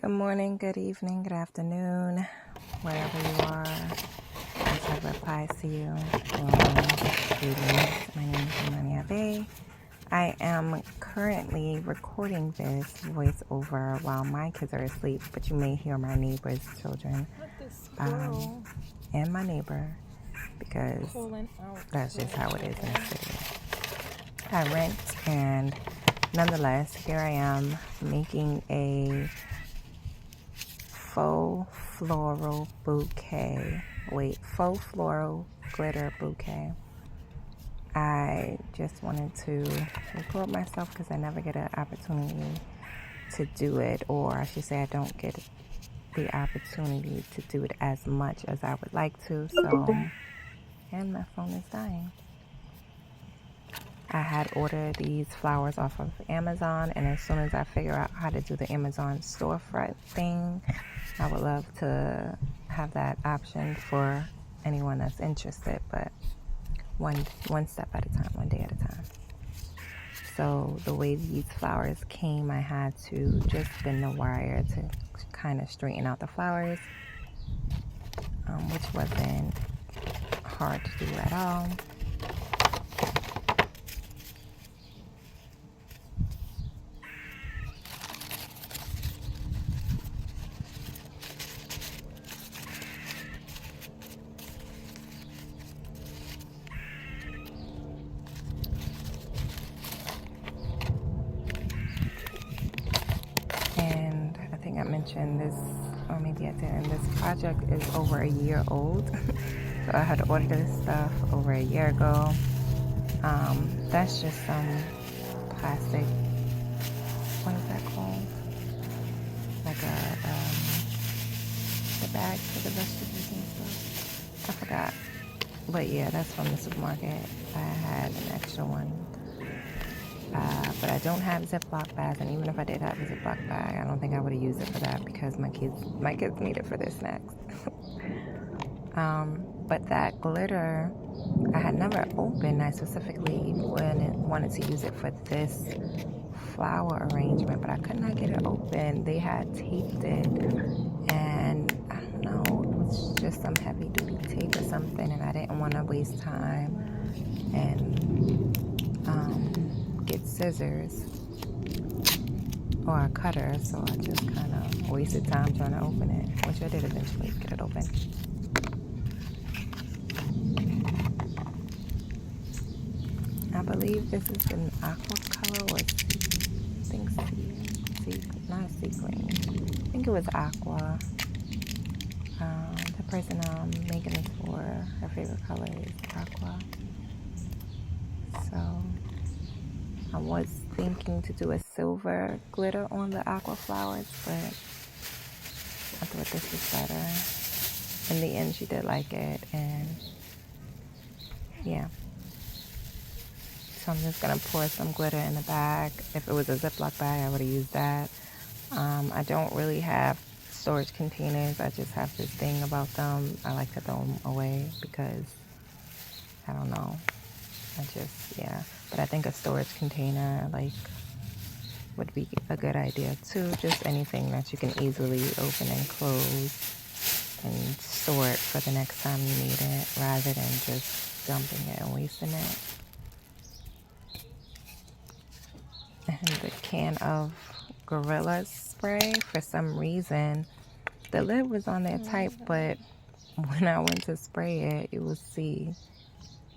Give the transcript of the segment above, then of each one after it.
Good morning, good evening, good afternoon, wherever you are, whichever applies to you. Greetings. My name is Imani Ave. I am currently recording this voiceover while my kids are asleep, but you may hear my neighbor's children and my neighbor because that's just how it is in the city. I rent, and nonetheless, here I am making a faux floral glitter bouquet. I just wanted to record myself because I never get an opportunity to do it, or I should say I don't get the opportunity to do it as much as I would like to. And my phone is dying. I had ordered these flowers off of Amazon, and as soon as I figure out how to do the Amazon storefront thing, I would love to have that option for anyone that's interested, but one step at a time, one day at a time. So the way these flowers came, I had to just spin the wire to kind of straighten out the flowers, which wasn't hard to do at all. And I think I mentioned this, or maybe I didn't. This project is over a year old. So I had ordered this stuff over a year ago. That's just some plastic, what is that called? Like the bag for the vegetables and stuff. I forgot. But yeah, that's from the supermarket. I had an extra one. But I don't have Ziploc bags, and even if I did have a Ziploc bag, I don't think I would have used it for that because my kids need it for their snacks. But that glitter, I had never opened. I specifically wanted to use it for this flower arrangement, but I could not get it open. They had taped it, and I don't know, it was just some heavy duty tape or something, and I didn't want to waste time and get scissors or a cutter, so I just kind of wasted time trying to open it, which I did eventually get it open. I believe this is an aqua color, or not sea green. I think it was aqua. The person I'm making this for, her favorite color is aqua. So I was thinking to do a silver glitter on the aqua flowers, but I thought this was better. In the end, she did like it, and yeah. So I'm just going to pour some glitter in the bag. If it was a Ziploc bag, I would have used that. I don't really have storage containers. I just have this thing about them. I like to throw them away because, I don't know. But I think a storage container, would be a good idea too. Just anything that you can easily open and close and store it for the next time you need it, rather than just dumping it and wasting it. And the can of Gorilla spray, for some reason, the lid was on there tight, but when I went to spray it, it was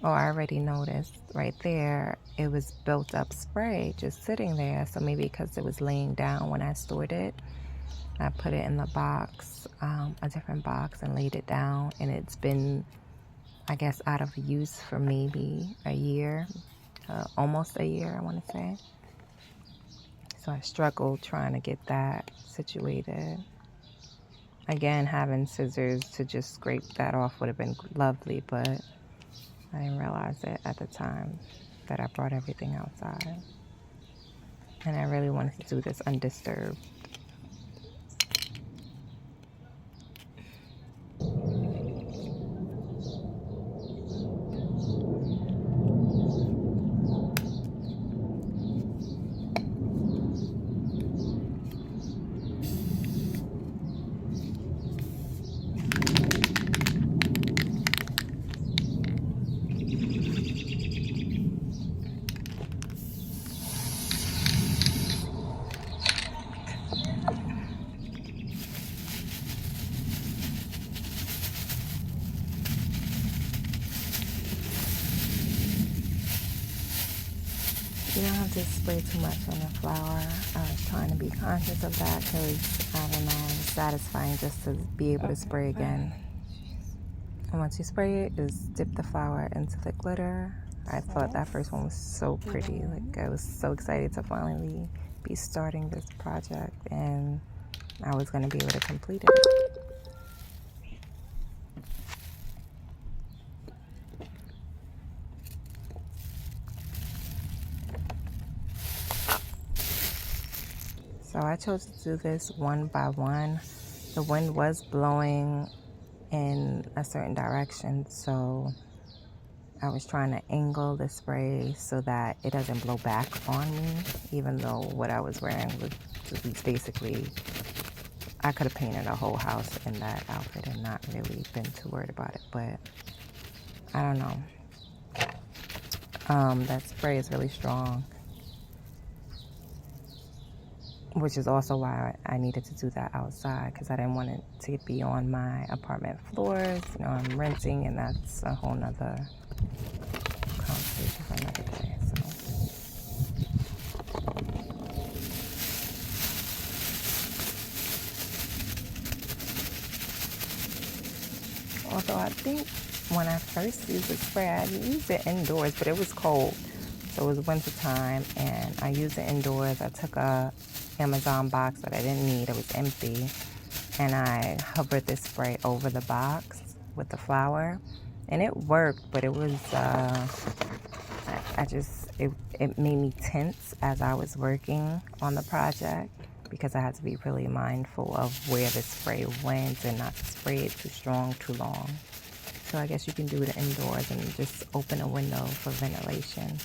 I already noticed right there, it was built up spray just sitting there. So maybe because it was laying down when I stored it, I put it in the box, a different box, and laid it down. And it's been, I guess, out of use for maybe a year, almost a year, I want to say. So I struggled trying to get that situated. Again, having scissors to just scrape that off would have been lovely, but I didn't realize it at the time that I brought everything outside. And I really wanted to do this undisturbed. spray too much on the flower. I was trying to be conscious of that because, I don't know, it's satisfying just to be able to spray again. And once you spray it, just dip the flower into the glitter. I thought that first one was so pretty. Like, I was so excited to finally be starting this project, and I was going to be able to complete it. So I chose to do this one by one. The wind was blowing in a certain direction, so I was trying to angle the spray so that it doesn't blow back on me, even though what I was wearing was basically, I could have painted a whole house in that outfit and not really been too worried about it, but I don't know. That spray is really strong, which is also why I needed to do that outside, because I didn't want it to be on my apartment floors. You know, I'm renting, and that's a whole nother conversation for another day. So, although I think when I first used the spray, I used it indoors, but it was cold, so it was winter time, and I used it indoors. I took a Amazon box that I didn't need; it was empty, and I hovered this spray over the box with the flower, and it worked, but it was it made me tense as I was working on the project, because I had to be really mindful of where the spray went and not spray it too strong, too long. So I guess you can do it indoors and just open a window for ventilation.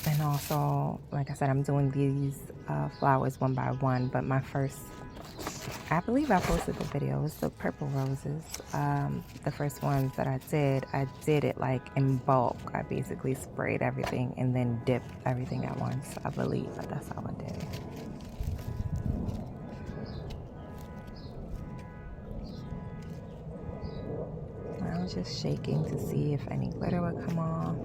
And also, like I said, I'm doing these flowers one by one, but my first, I believe I posted the video, it was the purple roses. The first ones that I did it like in bulk. I basically sprayed everything and then dipped everything at once. I believe that's how I did it. I was just shaking to see if any glitter would come off,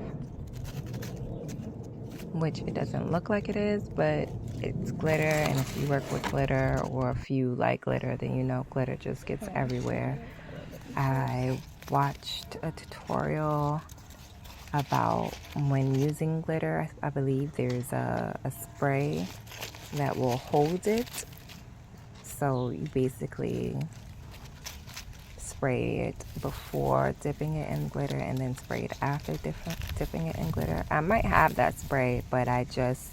which it doesn't look like it is, but it's glitter, and if you work with glitter, or if you like glitter, then you know glitter just gets everywhere. I watched a tutorial about when using glitter. I believe there's a spray that will hold it, so you basically spray it before dipping it in glitter and then spray it after dipping it in glitter. I might have that spray, but I just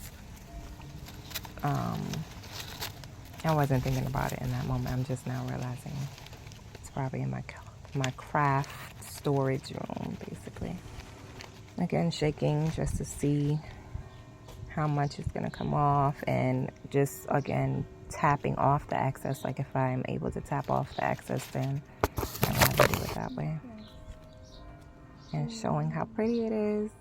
I wasn't thinking about it in that moment. I'm just now realizing it's probably in my craft storage room, basically. Again, shaking just to see how much is going to come off, and just again tapping off the excess. Like if I'm able to tap off the excess, then I'd rather do it that way. And showing how pretty it is.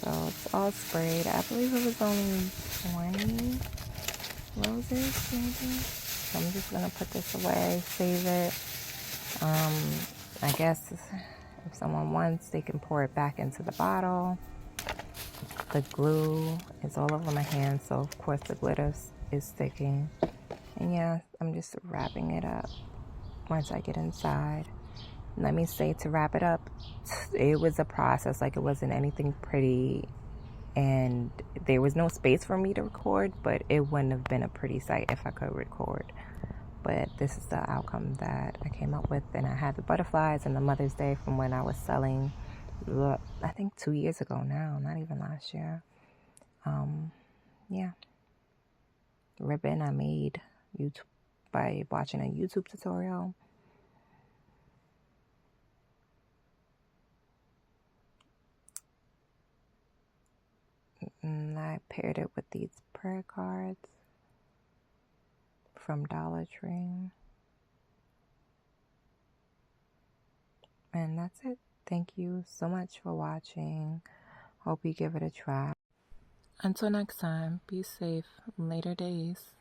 So it's all sprayed. I believe it was only 20 roses, maybe. So I'm just gonna put this away, save it. I guess if someone wants, they can pour it back into the bottle. The glue is all over my hand, so of course the glitter is sticking. And yeah, I'm just wrapping it up once I get inside. Let me say, to wrap it up, it was a process. Like, it wasn't anything pretty, and there was no space for me to record, but it wouldn't have been a pretty sight if I could record. But this is the outcome that I came up with. And I had the butterflies and the Mother's Day from when I was selling, I think 2 years ago now, not even last year. Yeah. Ribbon I made YouTube by watching a YouTube tutorial. And I paired it with these prayer cards from Dollar Tree. And that's it. Thank you so much for watching. Hope you give it a try. Until next time, be safe. Later days.